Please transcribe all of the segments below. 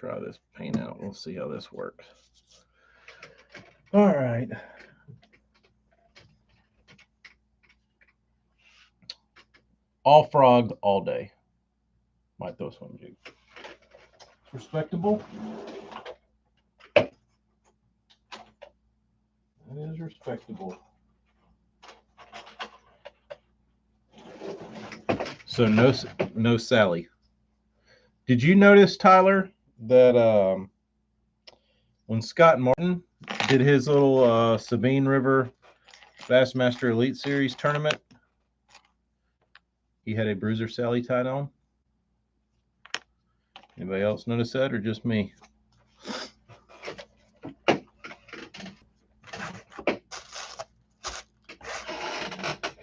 try this paint out. We'll see how this works. All right. All frogs all day. Might throw swim jig. Respectable. It is respectable. So no Sally. Did you notice, Tyler, that when Scott Martin did his little Sabine River Bassmaster Elite Series tournament, he had a Bruiser Sally tied on? Anybody else notice that, or just me?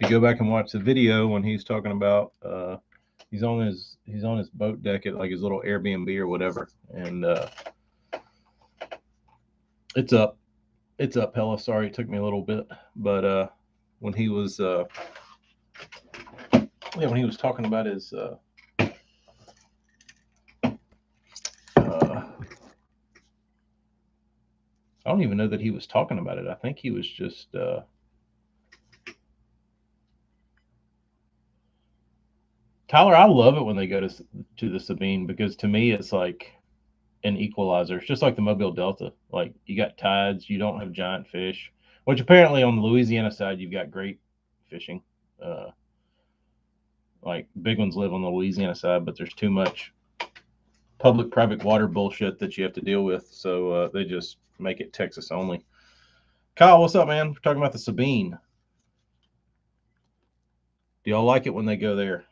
If you go back and watch the video when he's talking about he's on his boat deck at like his little Airbnb or whatever, and it's up hella. Sorry, it took me a little bit, but when he was when he was talking about his I don't even know that he was talking about it. I think he was just Tyler, I love it when they go to the Sabine, because to me it's like an equalizer. It's just like the Mobile Delta. Like, you got tides, you don't have giant fish, which apparently on the Louisiana side you've got great fishing. Like, big ones live on the Louisiana side, but there's too much public-private water bullshit that you have to deal with, so they just make it Texas only. Kyle, what's up, man? We're talking about the Sabine. Do y'all like it when they go there?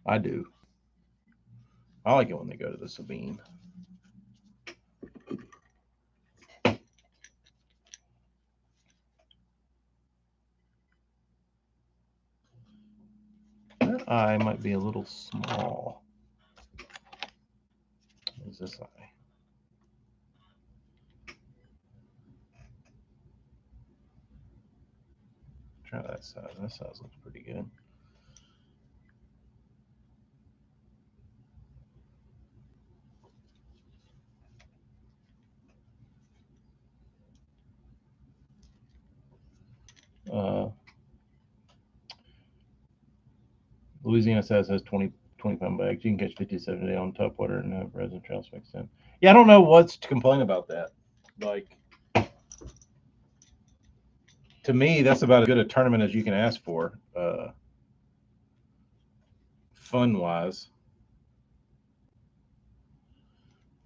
I do. I like it when they go to the Sabine. That eye might be a little small. What is this eye? Try that size. That size looks pretty good. Louisiana size has 20 pound bags. You can catch 57 a day on top water and have resin trout mixed in. Yeah, I don't know what's to complain about that. Like, to me, that's about as good a tournament as you can ask for, fun wise.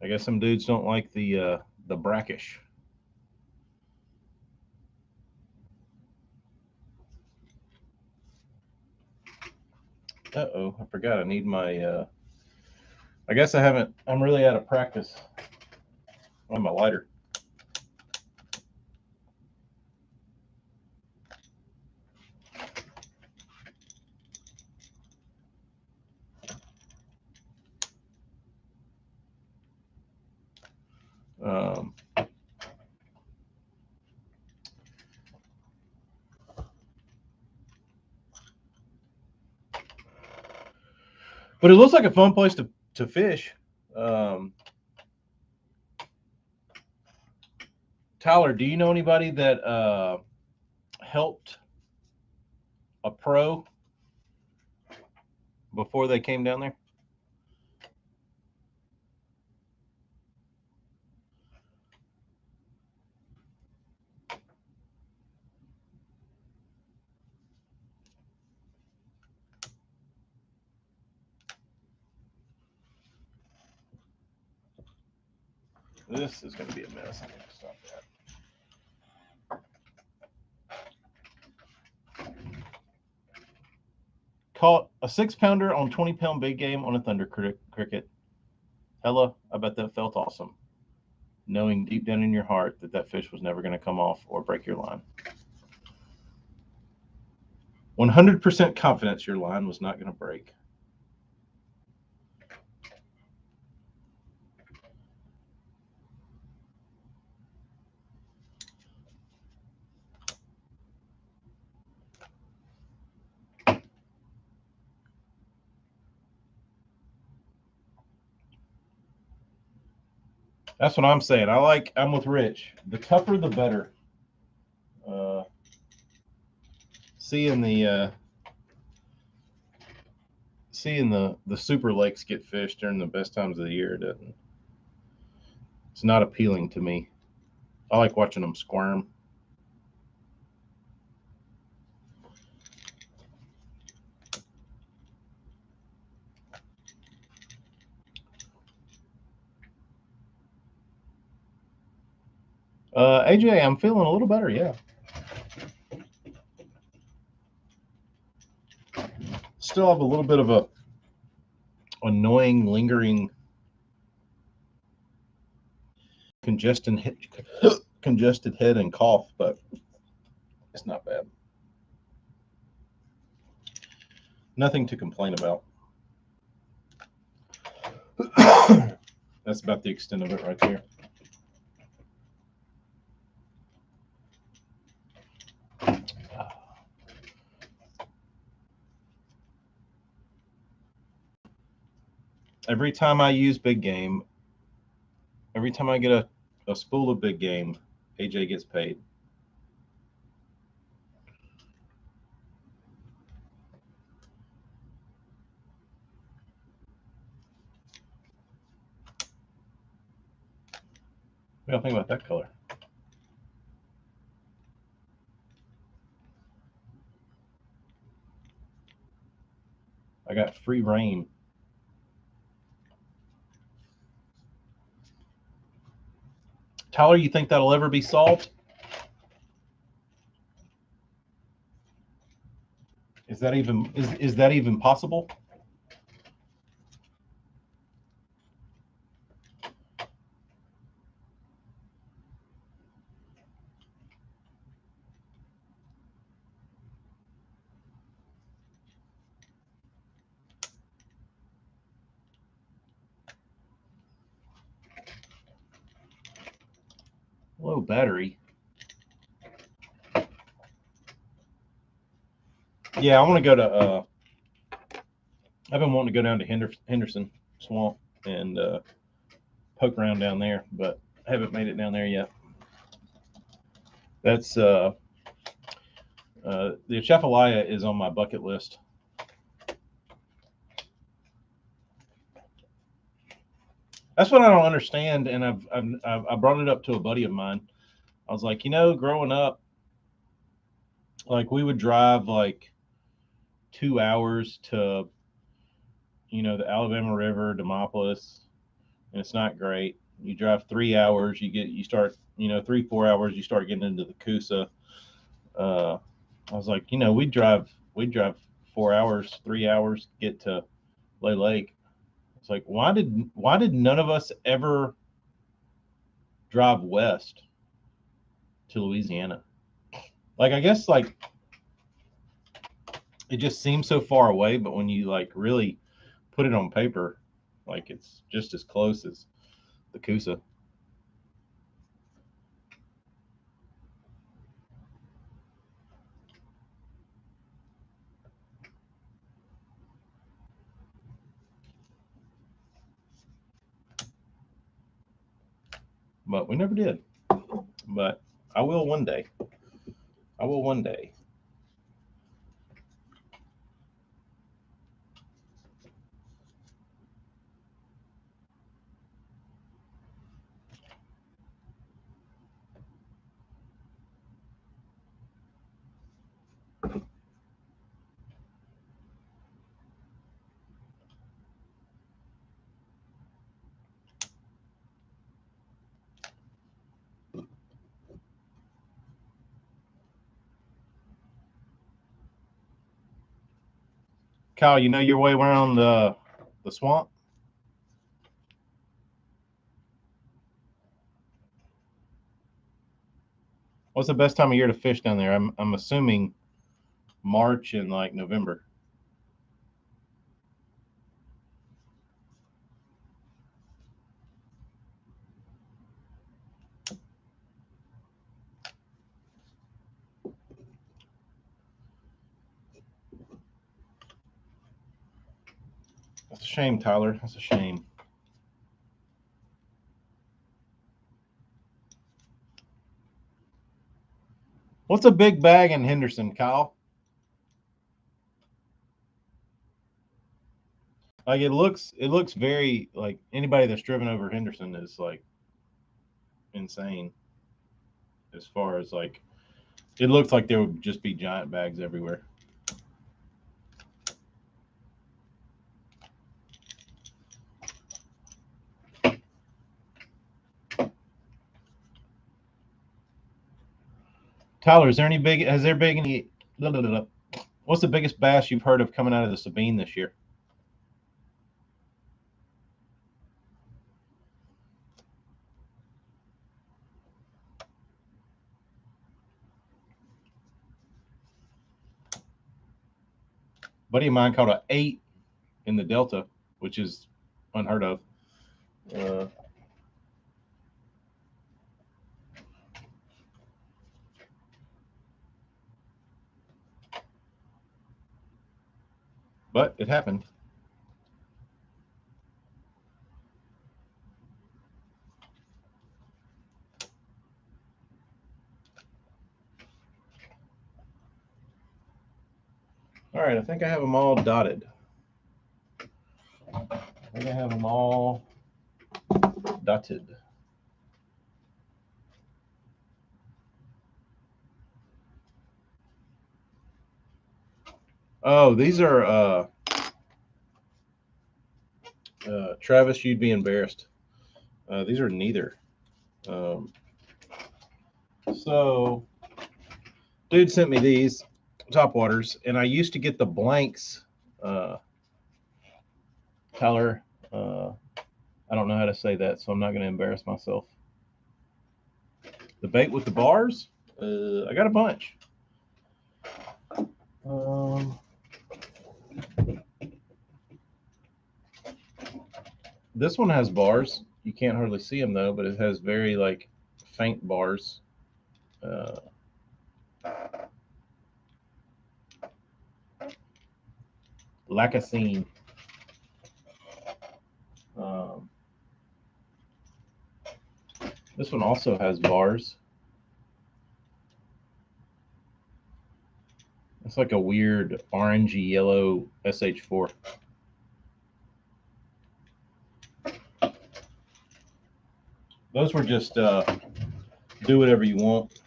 I guess some dudes don't like the brackish. Uh-oh, I forgot I need my I guess I'm really out of practice on my lighter. But it looks like a fun place to fish. Tyler, do you know anybody that helped a pro before they came down there? This is going to be a mess. I need to stop that. Caught a 6-pounder on 20-pound big game on a Thunder cricket. Hella, I bet that felt awesome, knowing deep down in your heart that fish was never going to come off or break your line. 100% confidence your line was not going to break. That's what I'm saying. I'm with Rich. The tougher, the better. Uh, seeing the seeing the super lakes get fished during the best times of the year doesn't. It's not appealing to me. I like watching them squirm. AJ, I'm feeling a little better. Yeah, still have a little bit of a annoying, lingering congested congested head and cough, but it's not bad. Nothing to complain about. That's about the extent of it right there. Every time I use big game, every time I get a spool of big game, AJ gets paid. What do you think about that color? I got free reign. Tyler, you think that'll ever be solved? Is that even possible? Low battery. Yeah, I want to go to. I've been wanting to go down to Henderson Swamp and poke around down there, but I haven't made it down there yet. That's the Atchafalaya is on my bucket list. That's what I don't understand, and I brought it up to a buddy of mine. I was like, growing up, like we would drive like 2 hours to the Alabama River, Demopolis, and it's not great. You drive 3 hours, you start 3-4 hours, you start getting into the Coosa. I was like, we'd drive 4 hours, 3 hours, get to Lay Lake. It's like why did none of us ever drive west to Louisiana? Like I guess like it just seems so far away, but when you like really put it on paper, like it's just as close as the Coosa. But we never did. But I will one day. I will one day. Kyle, you know your way around the swamp? What's the best time of year to fish down there? I'm assuming March and like November. That's a shame, Tyler. That's a shame. What's a big bag in Henderson, Kyle? Like it looks very like anybody that's driven over Henderson is like insane as far as like it looks like there would just be giant bags everywhere. Tyler, is there any big has there been any blah, blah, blah, what's the biggest bass you've heard of coming out of the Sabine this year? Buddy of mine caught a 8 in the Delta, which is unheard of. Uh, but it happened. All right, I think I have them all dotted. I think I have them all dotted. Oh, these are Travis. You'd be embarrassed. These are neither. Um, so, dude sent me these top waters, and I used to get the blanks. Uh, Tyler, I don't know how to say that, so I'm not going to embarrass myself. The bait with the bars. I got a bunch. Um, this one has bars. You can't hardly see them though, but it has very like faint bars. Uh, Lacasine. Um, this one also has bars. It's like a weird orangey yellow SH4. Those were just do whatever you want.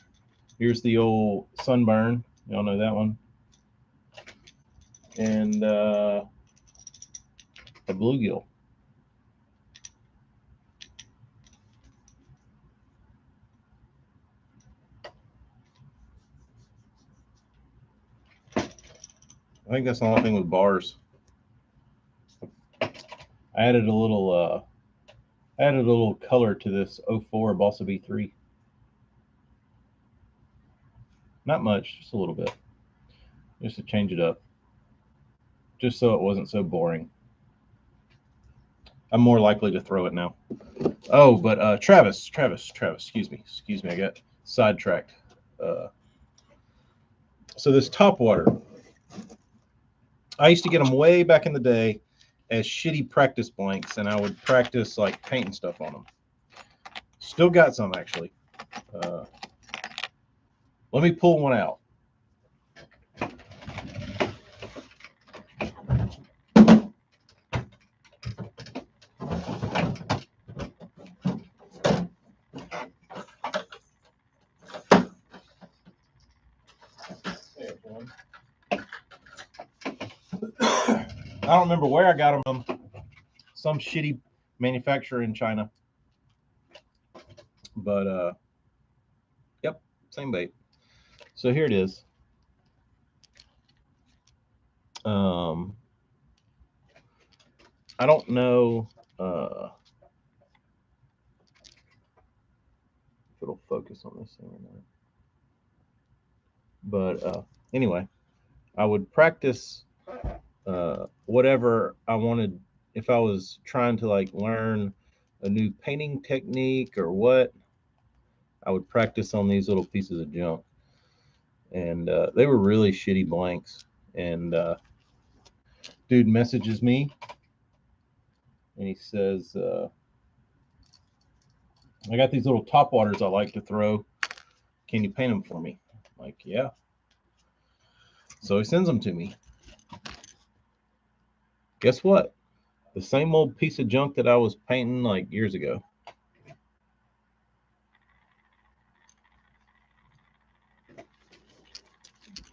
Here's the old sunburn. Y'all know that one. And a bluegill. I think that's the only thing with bars. I added a little color to this '04 Balsa B3. Not much, just a little bit, just to change it up, just so it wasn't so boring. I'm more likely to throw it now. Oh, but Travis, excuse me, I got sidetracked. Uh, so this top water, I used to get them way back in the day as shitty practice blanks, and I would practice like painting stuff on them. Still got some actually. Uh, Let me pull one out. I don't remember where I got them from. Some shitty manufacturer in China. But yep, same bait. So here it is. Um, I don't know if it'll focus on this thing or not. But anyway, I would practice whatever I wanted. If I was trying to like learn a new painting technique or what, I would practice on these little pieces of junk. And they were really shitty blanks. And dude messages me and he says, I got these little top waters I like to throw. Can you paint them for me? Like, yeah. So he sends them to me. Guess what? The same old piece of junk that I was painting like years ago.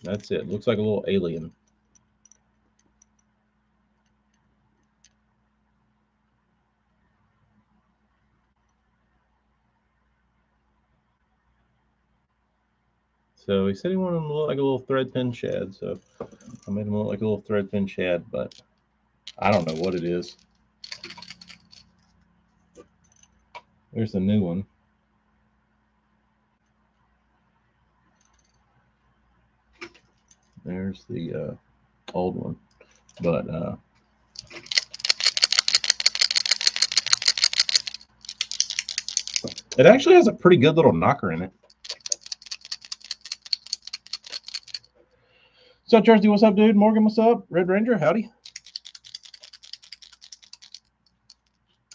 That's it. Looks like a little alien. So he said he wanted him to look like a little thread fin shad. So I made him look like a little thread fin shad, but I don't know what it is. There's the new one. There's the old one. But it actually has a pretty good little knocker in it. What's up, Jersey? What's up, dude? Morgan, what's up? Red Ranger, howdy.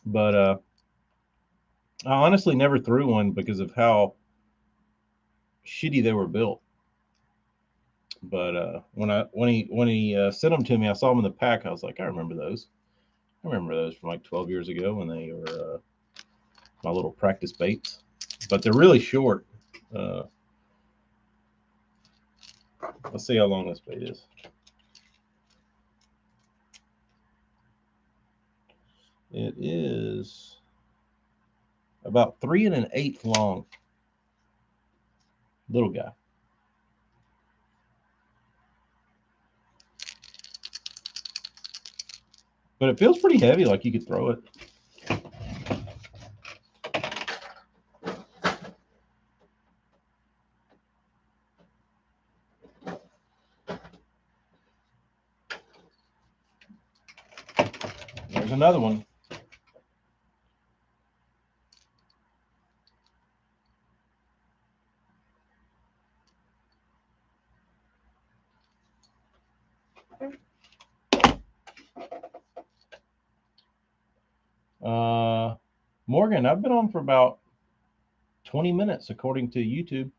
But I honestly never threw one because of how shitty they were built. But when he sent them to me, I saw them in the pack. I was like, I remember those. I remember those from like 12 years ago when they were my little practice baits. But they're really short. Let's see how long this bait is. It is about 3 1/8 long. Little guy. But it feels pretty heavy, like you could throw it. There's another one. Morgan, I've been on for about 20 minutes according to YouTube.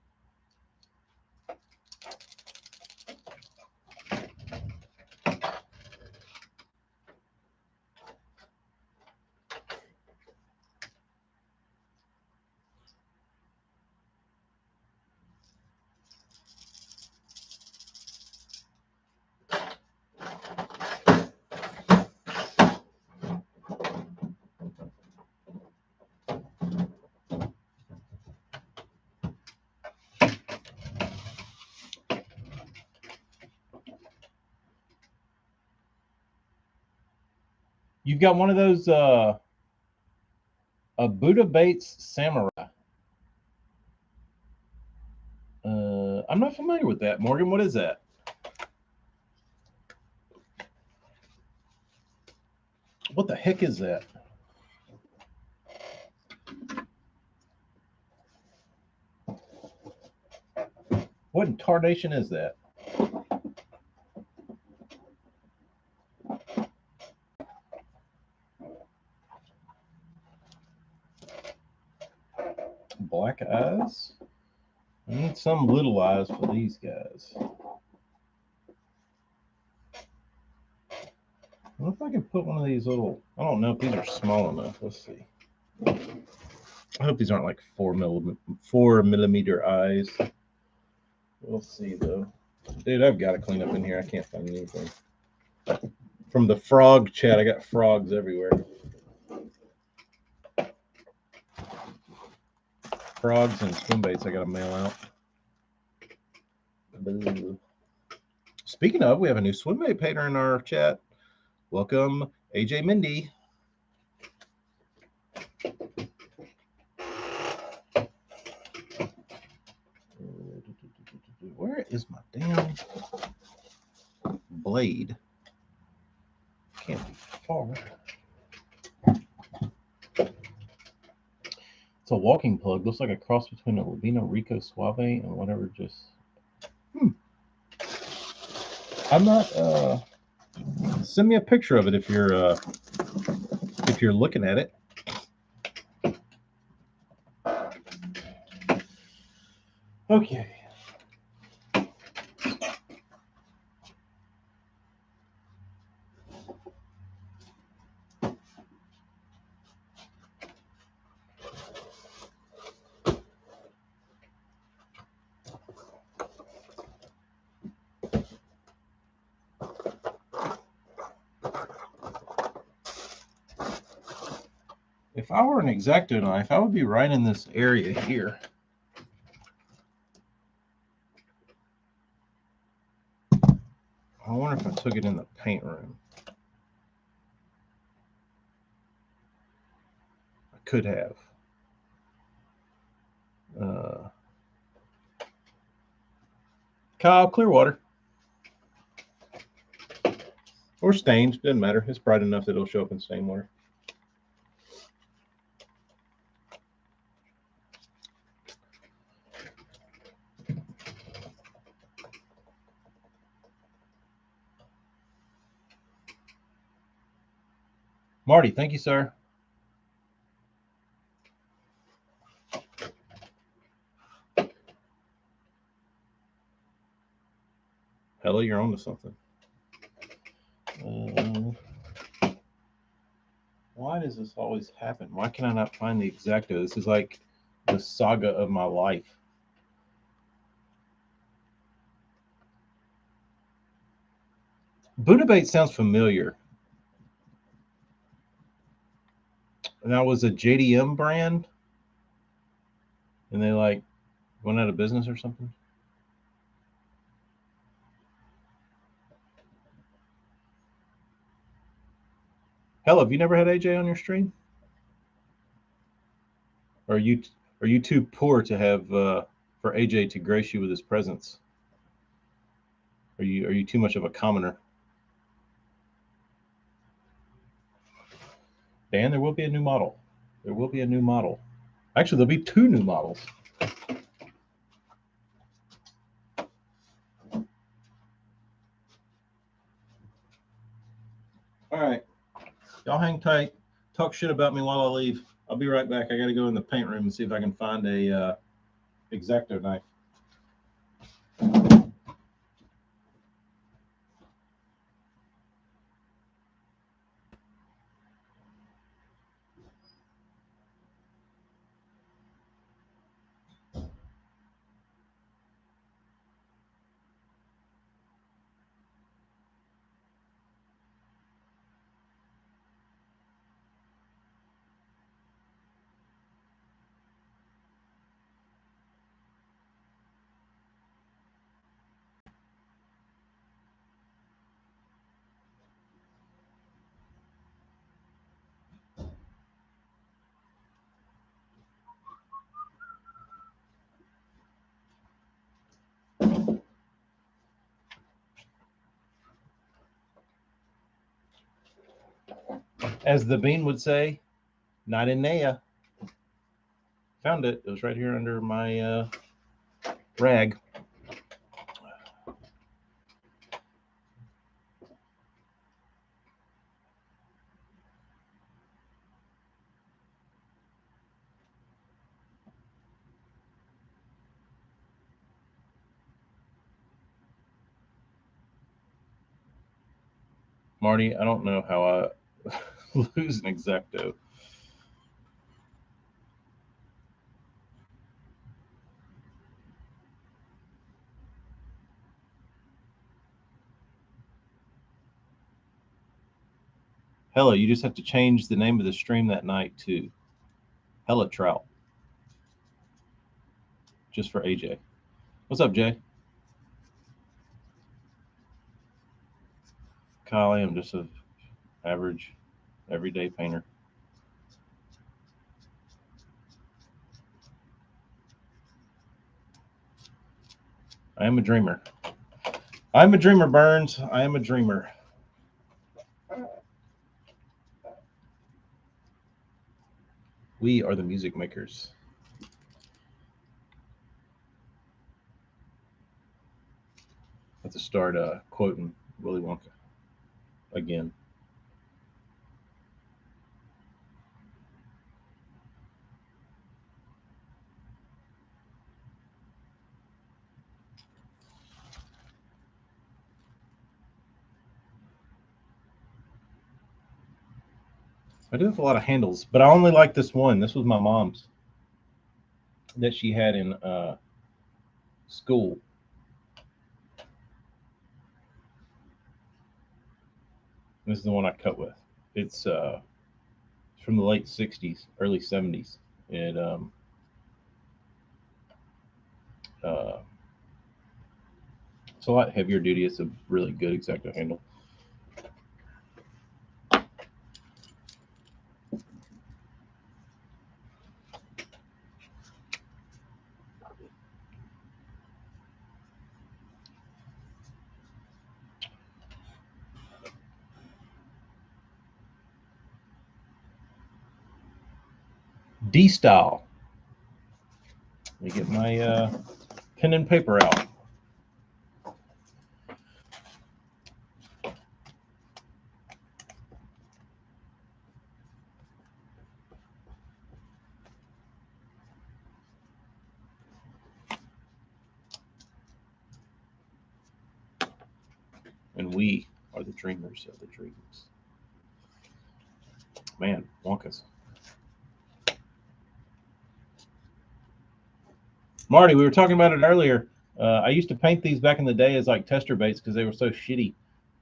You've got one of those a Buddha Baits Samurai. I'm not familiar with that. Morgan, what is that? What the heck is that? What in tarnation is that? Black eyes? I need some little eyes for these guys. I wonder if I can put one of these little, I don't know if these are small enough. Let's see. I hope these aren't like 4 millimeter eyes. We'll see though. Dude, I've got to clean up in here. I can't find anything. From the frog chat, I got frogs everywhere. Frogs and swim baits I got to mail out. Boo. Speaking of, we have a new swim bait painter in our chat. Welcome, AJ Mindy. Where is my damn blade? Can't be far. It's a walking plug. Looks like a cross between a Lavino Rico Suave and whatever. Just I'm not. Send me a picture of it if you're looking at it. Okay. If I were an X-Acto knife, I would be right in this area here. I wonder if I took it in the paint room. I could have. Kyle, Clearwater. Or stained, doesn't matter. It's bright enough that it'll show up in stain water. Marty, thank you, sir. Hello, you're on to something. Why does this always happen? Why can I not find the X-Acto? This is like the saga of my life. Bunabate sounds familiar. And that was a JDM brand, and they like went out of business or something. Hell, have you never had AJ on your stream? Or are you too poor to have for AJ to grace you with his presence? Are you too much of a commoner? Dan, there will be a new model. There will be a new model. Actually, there'll be 2 new models. All right. Y'all hang tight. Talk shit about me while I leave. I'll be right back. I got to go in the paint room and see if I can find a X-Acto knife. As the bean would say, not in Naya. Found it. It was right here under my rag. Marty, I don't know how I lose an X-Acto. Hella, you just have to change the name of the stream that night to Hella Trout. Just for AJ. What's up, Jay? Kyle, I am just an average, everyday painter. I am a dreamer. I'm a dreamer, Burns. I am a dreamer. We are the music makers. I have to start quoting Willy Wonka again. I do have a lot of handles, but I only like this one. This was my mom's that she had in school. This is the one I cut with. It's from the late '60s, early '70s. Uh, it's a lot heavier duty. It's a really good X-Acto handle. D style. Let me get my pen and paper out. And we are the dreamers of the dreams. Man, Wonkas. Marty, we were talking about it earlier. I used to paint these back in the day as like tester baits because they were so shitty.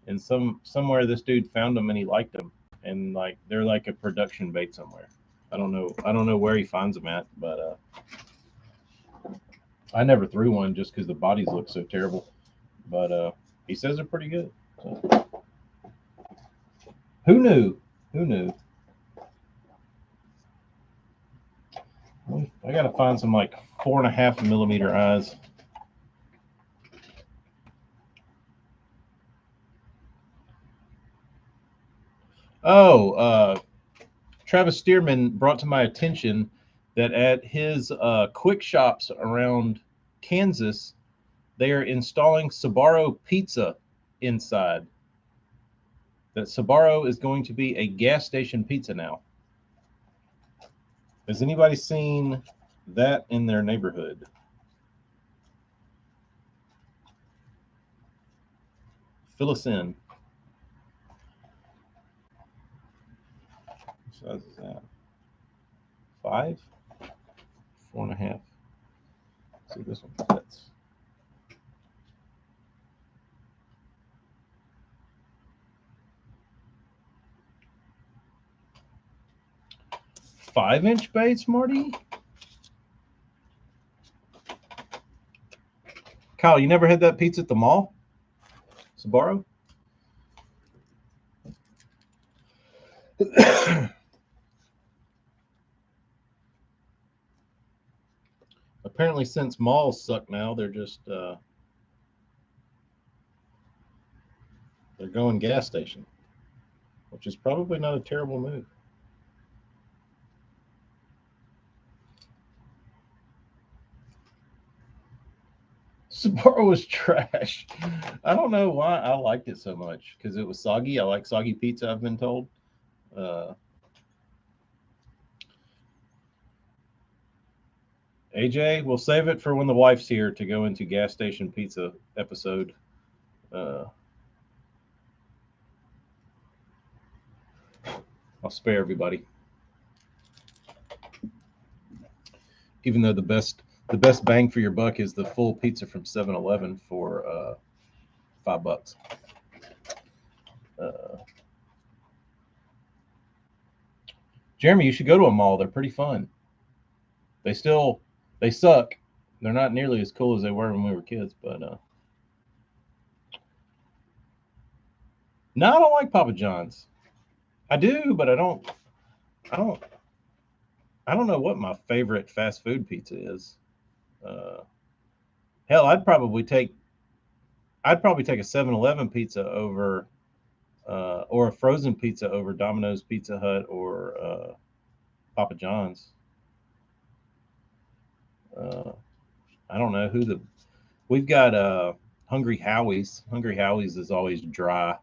And somewhere this dude found them and he liked them, and like they're like a production bait somewhere. I don't know. I don't know where he finds them at, but I never threw one just because the bodies look so terrible. But he says they're pretty good. So. Who knew? Who knew? I gotta find some like 4.5 millimeter eyes. Oh, Travis Stearman brought to my attention that at his quick shops around Kansas, they are installing Sbarro pizza inside. That Sbarro is going to be a gas station pizza now. Has anybody seen that in their neighborhood? Fill us in. What size is that? 5? 4.5. Let's see if this one fits. Five-inch baits, Marty? Kyle, you never had that pizza at the mall? Sbarro? Apparently, since malls suck now, they're just they're going gas station, which is probably not a terrible move. Sbarro was trash. I don't know why I liked it so much because it was soggy. I like soggy pizza, I've been told. AJ, we'll save it for when the wife's here to go into gas station pizza episode. I'll spare everybody. Even though the best bang for your buck is the full pizza from 7-Eleven for $5. Jeremy, you should go to a mall. They're pretty fun. They suck. They're not nearly as cool as they were when we were kids, but no, I don't like Papa John's. I do, but I don't know what my favorite fast food pizza is. Hell, I'd probably take a 7-Eleven pizza over or a frozen pizza over Domino's, Pizza Hut, or Papa John's. I don't know who we've got Hungry Howie's. Hungry Howie's is always dry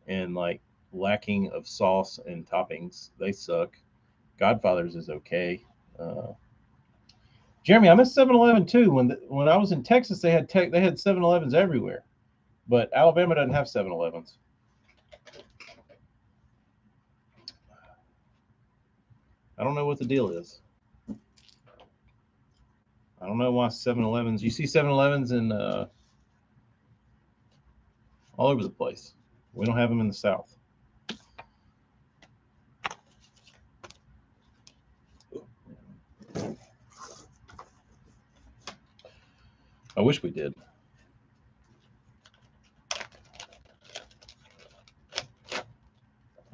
and like lacking of sauce and toppings. They suck. Godfather's is okay. Jeremy, I miss 7-Eleven too. When I was in Texas, they had 7-Elevens everywhere, but Alabama doesn't have 7-Elevens. I don't know what the deal is. I don't know why 7-Elevens. You see 7-Elevens in all over the place. We don't have them in the South. I wish we did.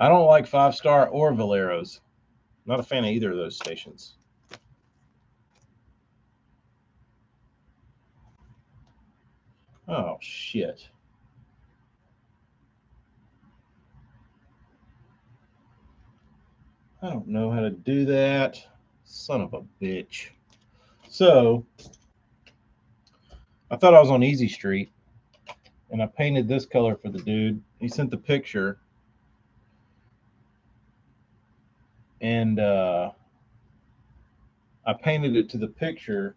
I don't like 5 Star or Valero's. Not a fan of either of those stations. Oh, shit. I don't know how to do that. Son of a bitch. So, I thought I was on Easy Street, and I painted this color for the dude. He sent the picture, and I painted it to the picture,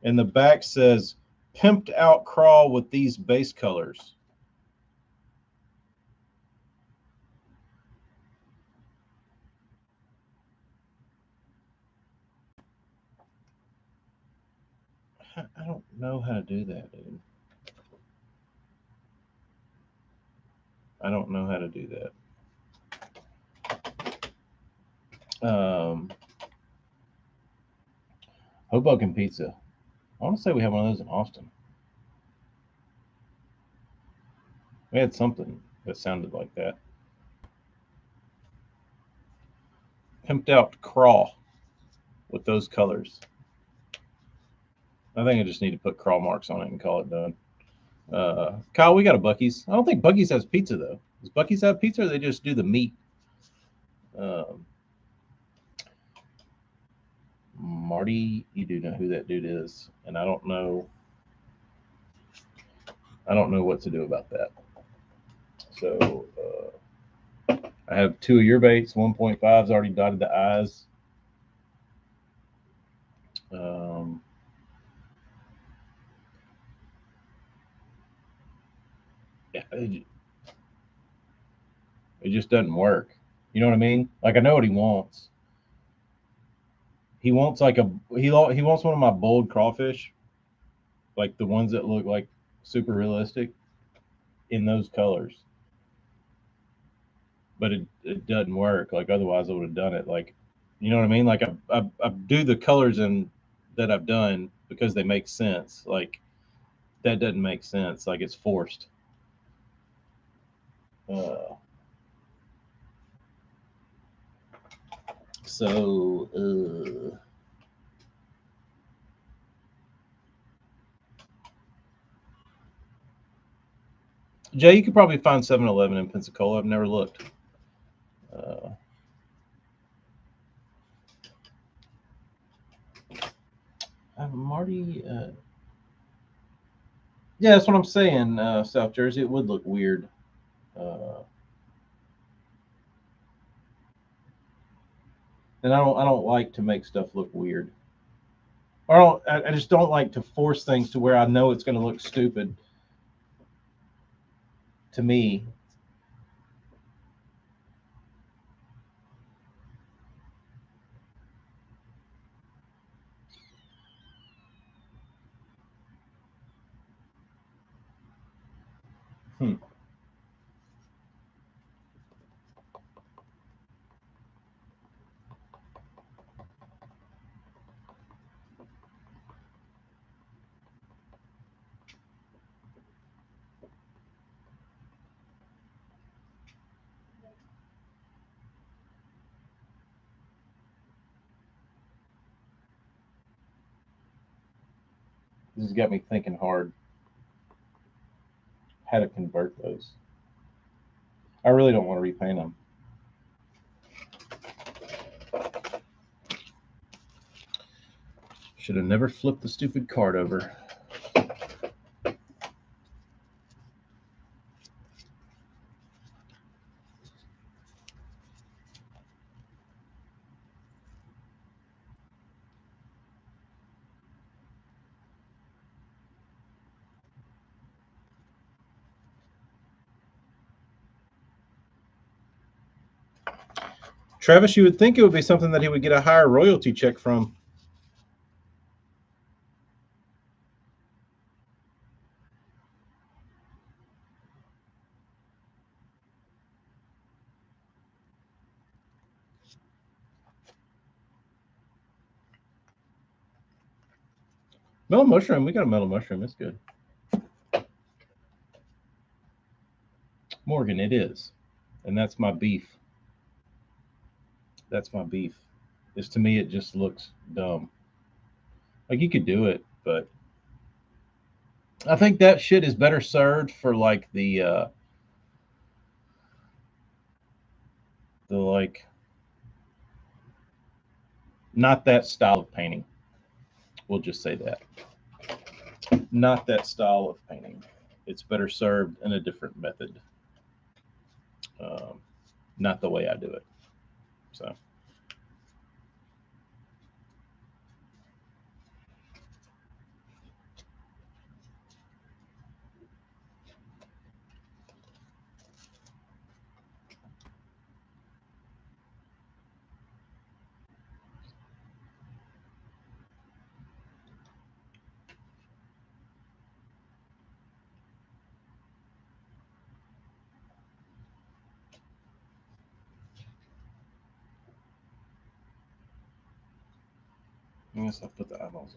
and the back says, pimped out crawl with these base colors. I don't know how to do that, dude. I don't know how to do that. Hoboken Pizza. I want to say we have one of those in Austin. We had something that sounded like that. Pimped out crawl with those colors. I think I just need to put crawl marks on it and call it done. Kyle, we got a Bucky's. I don't think Bucky's has pizza though. Does Bucky's have pizza, or they just do the meat? Um, Marty, you do know who that dude is, and I don't know. I don't know what to do about that. So I have 2 of your baits. 1.5's already dotted the I's. Um, yeah, it just doesn't work. You know what I mean? Like I know what he wants. He wants like he wants one of my bold crawfish, like the ones that look like super realistic in those colors. But it doesn't work. Like otherwise I would have done it. Like you know what I mean? Like I do the colors in that I've done because they make sense. Like that doesn't make sense. Like it's forced. Uh, so Jay, you could probably find 7-Eleven in Pensacola. I've never looked. Uh, Marty, yeah, that's what I'm saying. South Jersey, it would look weird. Uh, and I don't like to make stuff look weird. I just don't like to force things to where I know it's going to look stupid to me. Hmm. This has got me thinking hard how to convert those. I really don't want to repaint them. Should have never flipped the stupid card over. Travis, you would think it would be something that he would get a higher royalty check from. Metal mushroom. We got a metal mushroom. It's good. Morgan, it is. And that's my beef. That's my beef. Is to me, it just looks dumb. Like you could do it, but I think that shit is better served for like the like not that style of painting. We'll just say that. Not that style of painting. It's better served in a different method. Um, not the way I do it. So I guess I'll put the eyeballs.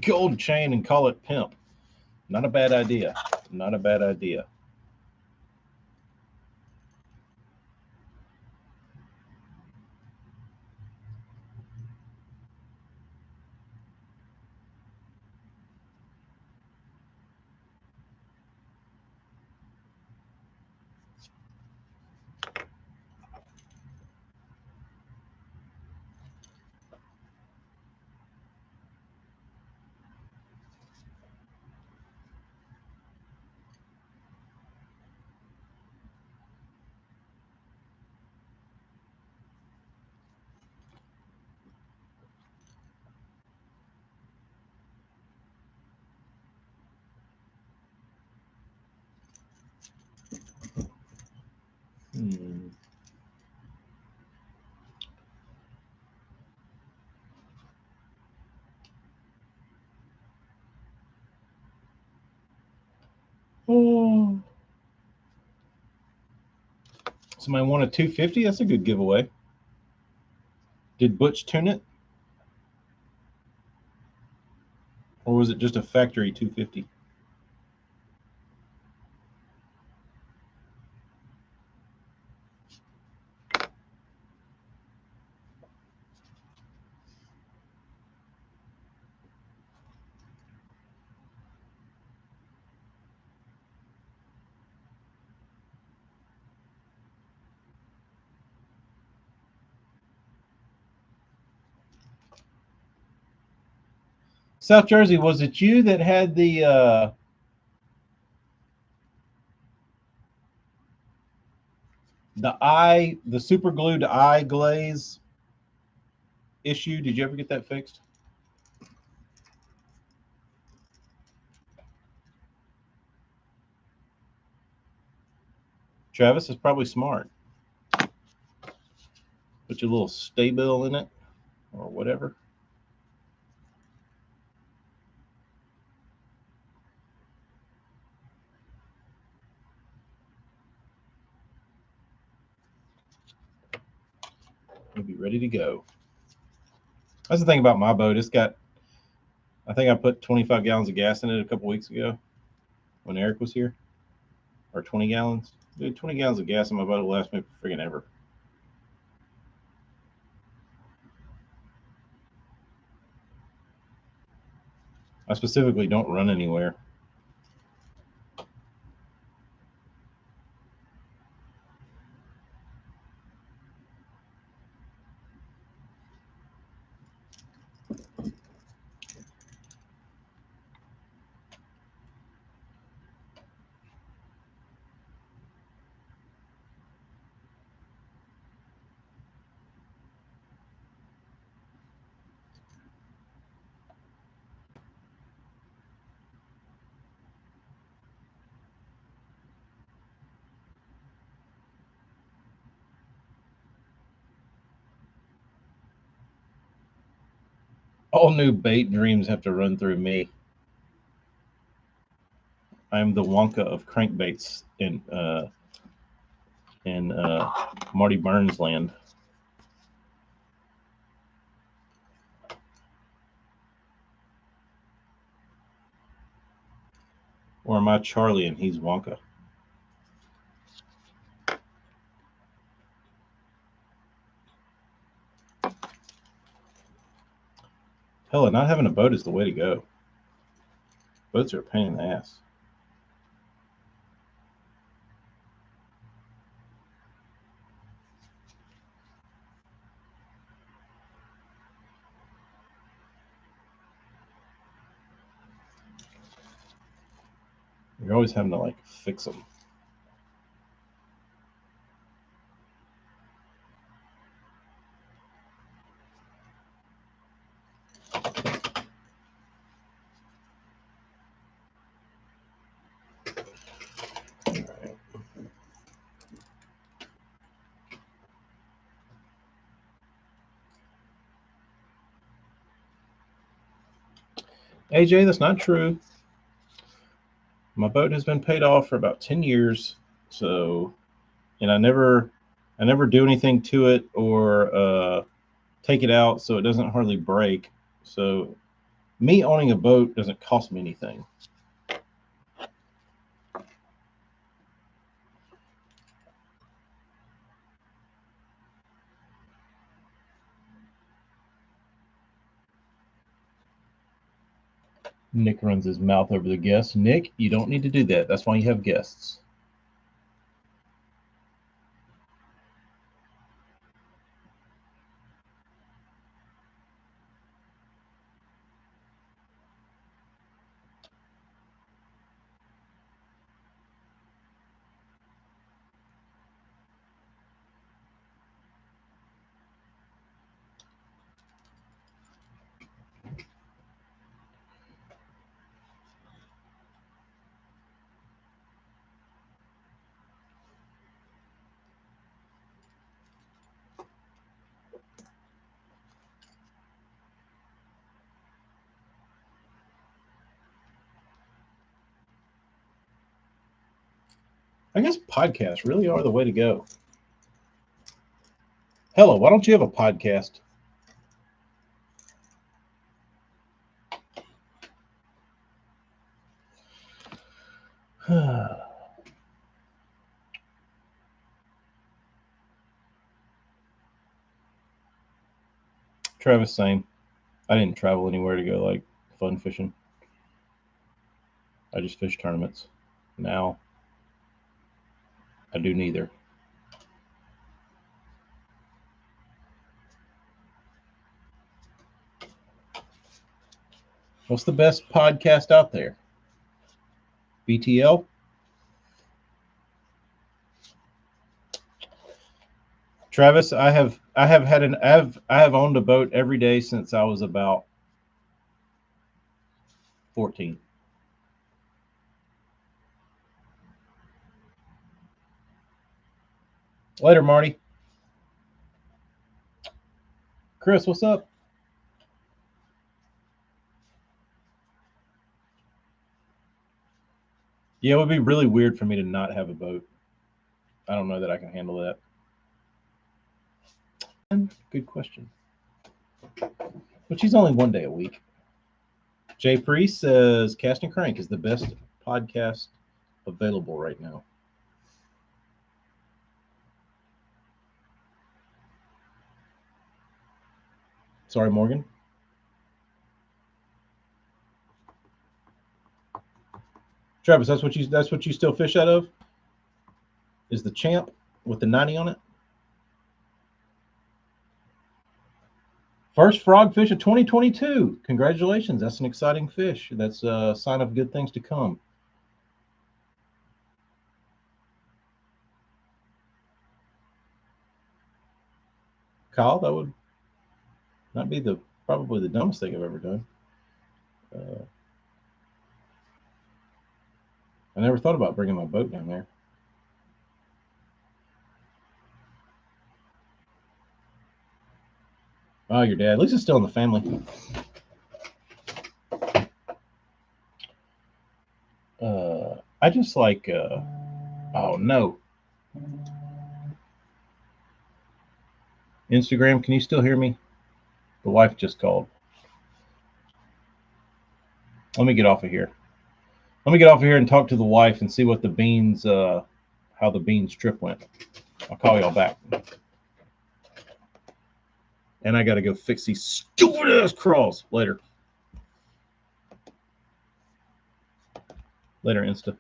Gold chain and call it pimp. Not a bad idea. Not a bad idea. Hmm. Oh. Somebody won a 250? That's a good giveaway. Did Butch tune it? Or was it just a factory 250? South Jersey, was it you that had the super glued eye glaze issue? Did you ever get that fixed? Travis is probably smart. Put your little stay bill in it or whatever. You'll be ready to go. That's the thing about my boat. It's got, I think I put 25 gallons of gas in it a couple weeks ago when Eric was here, or 20 gallons. Dude, 20 gallons of gas in my boat will last me freaking ever. I specifically don't run anywhere. All new bait dreams have to run through me. I'm the Wonka of crankbaits in Marty Burns land. Or am I Charlie and he's Wonka? Hell, not having a boat is the way to go. Boats are a pain in the ass. You're always having to like fix them. AJ, that's not true. My boat has been paid off for about 10 years. So, and I never do anything to it or take it out so it doesn't hardly break. So, me owning a boat doesn't cost me anything. Nick runs his mouth over the guests. Nick, you don't need to do that. That's why you have guests. I guess podcasts really are the way to go. Hello, why don't you have a podcast? Travis, same. I didn't travel anywhere to go like fun fishing. I just fish tournaments. Now, I do neither. What's the best podcast out there? BTL? Travis, I have owned a boat every day since I was about 14. Later, Marty. Chris, what's up? Yeah, it would be really weird for me to not have a boat. I don't know that I can handle that. Good question. But she's only one day a week. Jay Priest says Cast and Crank is the best podcast available right now. Sorry, Morgan. Travis, that's what you still fish out of? Is the Champ with the 90 on it? First frog fish of 2022. Congratulations. That's an exciting fish. That's a sign of good things to come. Kyle, that would not be probably the dumbest thing I've ever done. I never thought about bringing my boat down there. Oh, your dad. At least it's still in the family. I just like. Oh no. Instagram, can you still hear me? The wife just called. Let me get off of here. Let me get off of here and talk to the wife and see what the beans, how the beans trip went. I'll call y'all back. And I got to go fix these stupid ass crawls later. Later, Insta.